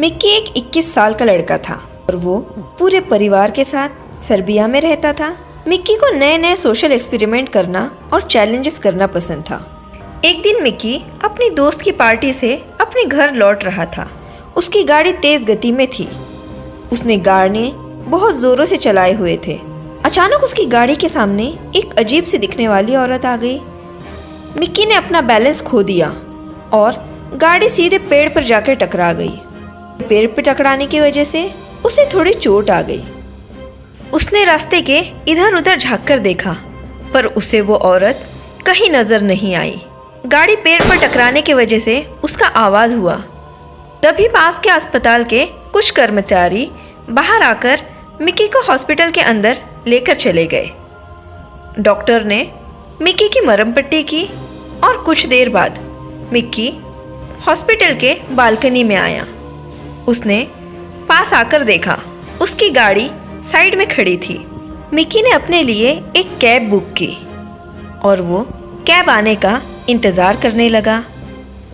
Mickey एक 21 साल का लड़का था और वो पूरे परिवार के साथ सर्बिया में रहता था। मिक्की को नए नए सोशल एक्सपेरिमेंट करना और चैलेंजेस करना पसंद था। एक दिन मिक्की अपनी दोस्त की पार्टी से अपने घर लौट रहा था। उसकी गाड़ी तेज गति में थी। उसने गाड़ी बहुत जोरों से चलाए हुए थे। अचानक उसकी गाड़ी के सामने एक अजीब सी दिखने वाली औरत आ गई। मिक्की ने अपना बैलेंस खो दिया और गाड़ी सीधे पेड़ पर जाकर टकरा गई। पेड़ पर टकराने की वजह से उसे थोड़ी चोट आ गई। उसने रास्ते के इधर उधर झांक कर देखा, पर उसे वो औरत कहीं नजर नहीं आई। गाड़ी पेड़ पर टकराने की वजह से उसका आवाज हुआ। तभी पास के अस्पताल के कुछ कर्मचारी बाहर आकर मिक्की को हॉस्पिटल के अंदर लेकर चले गए। डॉक्टर ने मिक्की की मरहम पट्टी की और कुछ देर बाद मिक्की हॉस्पिटल के बालकनी में आया। उसने पास आकर देखा, उसकी गाड़ी साइड में खड़ी थी। मिक्की ने अपने लिए एक कैब बुक की और वो कैब आने का इंतज़ार करने लगा।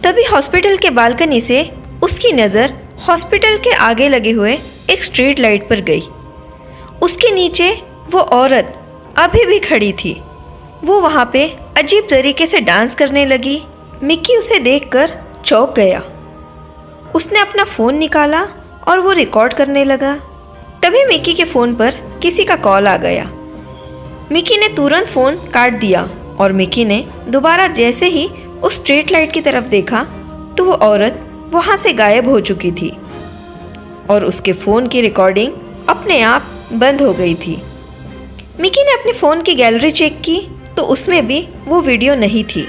तभी हॉस्पिटल के बालकनी से उसकी नज़र हॉस्पिटल के आगे लगे हुए एक स्ट्रीट लाइट पर गई। उसके नीचे वो औरत अभी भी खड़ी थी। वो वहाँ पे अजीब तरीके से डांस करने लगी। मिक्की उसे देखकर चौंक गया। उसने अपना फ़ोन निकाला और वो रिकॉर्ड करने लगा। तभी मिक्की के फ़ोन पर किसी का कॉल आ गया। मिक्की ने तुरंत फ़ोन काट दिया और मिक्की ने दोबारा जैसे ही उस स्ट्रीट लाइट की तरफ देखा तो वो औरत वहाँ से गायब हो चुकी थी और उसके फ़ोन की रिकॉर्डिंग अपने आप बंद हो गई थी। मिक्की ने अपने फ़ोन की गैलरी चेक की तो उसमें भी वो वीडियो नहीं थी।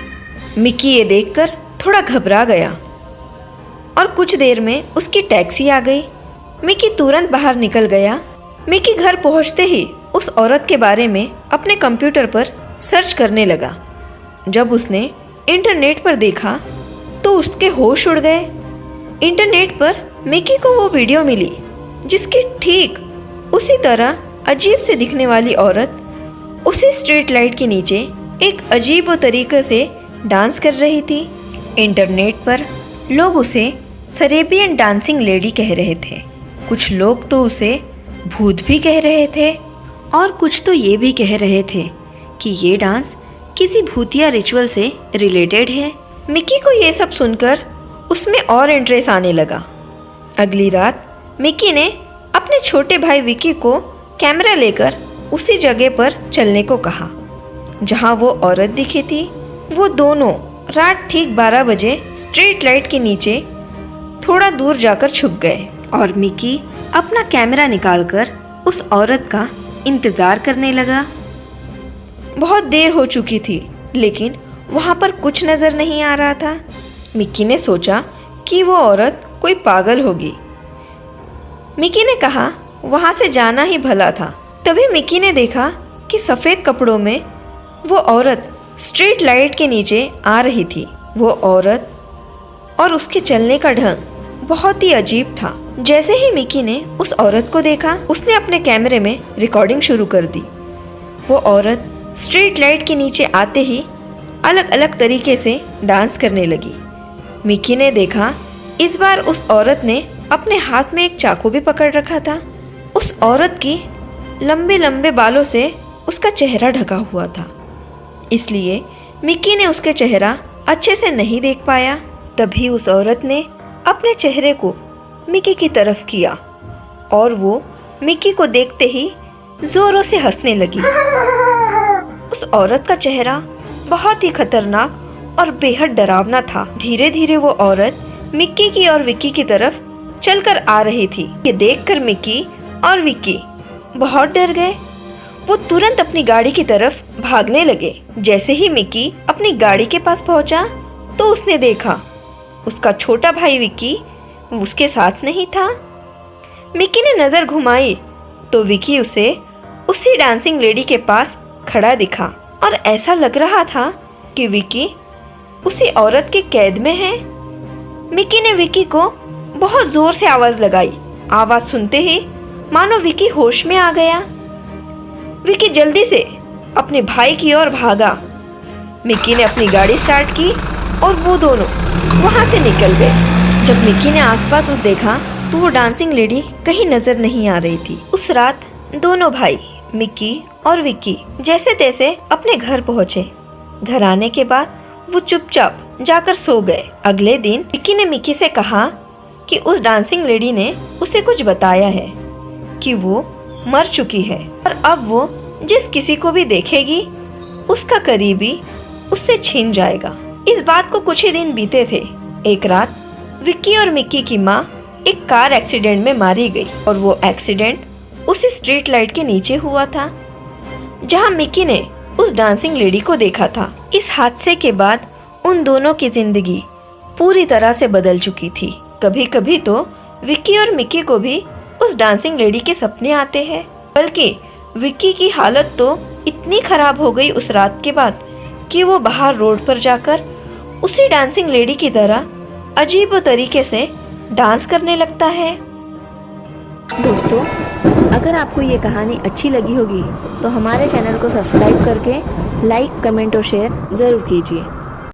मिक्की ये देखकर थोड़ा घबरा गया और कुछ देर में उसकी टैक्सी आ गई। मिक्की तुरंत बाहर निकल गया। मिक्की घर पहुंचते ही उस औरत के बारे में अपने कंप्यूटर पर सर्च करने लगा। जब उसने इंटरनेट पर देखा तो उसके होश उड़ गए। इंटरनेट पर मिक्की को वो वीडियो मिली जिसकी ठीक उसी तरह अजीब से दिखने वाली औरत उसी स्ट्रीट लाइट के नीचे एक अजीब तरीके से डांस कर रही थी। इंटरनेट पर लोग उसे सरेबियन डांसिंग लेडी कह रहे थे। कुछ लोग तो उसे भूत भी कह रहे थे और कुछ तो ये भी कह रहे थे कि ये डांस किसी भूतिया रिचुअल से रिलेटेड है। मिक्की को ये सब सुनकर उसमें और इंटरेस्ट आने लगा। अगली रात मिक्की ने अपने छोटे भाई विकी को कैमरा लेकर उसी जगह पर चलने को कहा जहां वो औरत दिखी थी। वो दोनों रात ठीक 12 बजे स्ट्रीट लाइट के नीचे थोड़ा दूर जाकर छुप गए और मिक्की अपना कैमरा निकालकर उस औरत का इंतज़ार करने लगा। बहुत देर हो चुकी थी लेकिन वहाँ पर कुछ नज़र नहीं आ रहा था। मिक्की ने सोचा कि वो औरत कोई पागल होगी। मिक्की ने कहा वहाँ से जाना ही भला था। तभी मिक्की ने देखा कि सफ़ेद कपड़ों में वो औरत स्ट्रीट लाइट के नीचे आ रही थी। वो औरत और उसके चलने का ढंग बहुत ही अजीब था। जैसे ही मिक्की ने उस औरत को देखा उसने अपने कैमरे में रिकॉर्डिंग शुरू कर दी। वो औरत स्ट्रीट लाइट के नीचे आते ही अलग अलग तरीके से डांस करने लगी। मिक्की ने देखा इस बार उस औरत ने अपने हाथ में एक चाकू भी पकड़ रखा था। उस औरत की लंबे लंबे बालों से उसका चेहरा ढका हुआ था, इसलिए मिक्की ने उसके चेहरा अच्छे से नहीं देख पाया। तभी उस औरत ने अपने चेहरे को मिक्की की तरफ किया और वो मिक्की को देखते ही जोरों से हंसने लगी। उस औरत का चेहरा बहुत ही खतरनाक और बेहद डरावना था। धीरे धीरे वो औरत मिक्की की और विक्की की तरफ चलकर आ रही थी। ये देखकर मिक्की और विक्की बहुत डर गए। वो तुरंत अपनी गाड़ी की तरफ भागने लगे। जैसे ही मिक्की अपनी गाड़ी के पास पहुंचा तो उसने देखा उसका छोटा भाई विक्की उसके साथ नहीं था। मिक्की ने नज़र घुमाई तो विक्की उसे उसी डांसिंग लेडी के पास खड़ा दिखा और ऐसा लग रहा था कि विक्की उसी औरत के कैद में है। मिक्की ने विक्की को बहुत जोर से आवाज लगाई। आवाज सुनते ही मानो विक्की होश में आ गया। विक्की जल्दी से अपने भाई की ओर भागा। मिक्की ने अपनी गाड़ी स्टार्ट की और वो दोनों वहां से निकल गए। जब मिक्की ने आसपास देखा तो वो डांसिंग लेडी कहीं नजर नहीं आ रही थी। उस रात दोनों भाई मिक्की और विक्की जैसे तैसे अपने घर पहुंचे। घर आने के बाद वो चुपचाप जाकर सो गए। अगले दिन विक्की ने मिक्की से कहा कि उस डांसिंग लेडी ने उसे कुछ बताया है कि वो मर चुकी है और अब वो जिस किसी को भी देखेगी उसका करीबी उससे छीन जाएगा। इस बात को कुछ ही दिन बीते थे। एक रात विक्की और मिक्की की माँ एक कार एक्सीडेंट में मारी गई और वो एक्सीडेंट उसी स्ट्रीट लाइट के नीचे हुआ था जहाँ मिक्की ने उस डांसिंग लेडी को देखा था। इस हादसे के बाद उन दोनों की जिंदगी पूरी तरह से बदल चुकी थी। कभी कभी तो विक्की और मिक्की को भी उस डांसिंग लेडी के सपने आते हैं। बल्कि विक्की की हालत तो इतनी खराब हो गई उस रात के बाद कि वो बाहर रोड पर जाकर उसी डांसिंग लेडी की तरह अजीब तरीके से डांस करने लगता है। दोस्तों, अगर आपको ये कहानी अच्छी लगी होगी तो हमारे चैनल को सब्सक्राइब करके लाइक, कमेंट और शेयर ज़रूर कीजिए।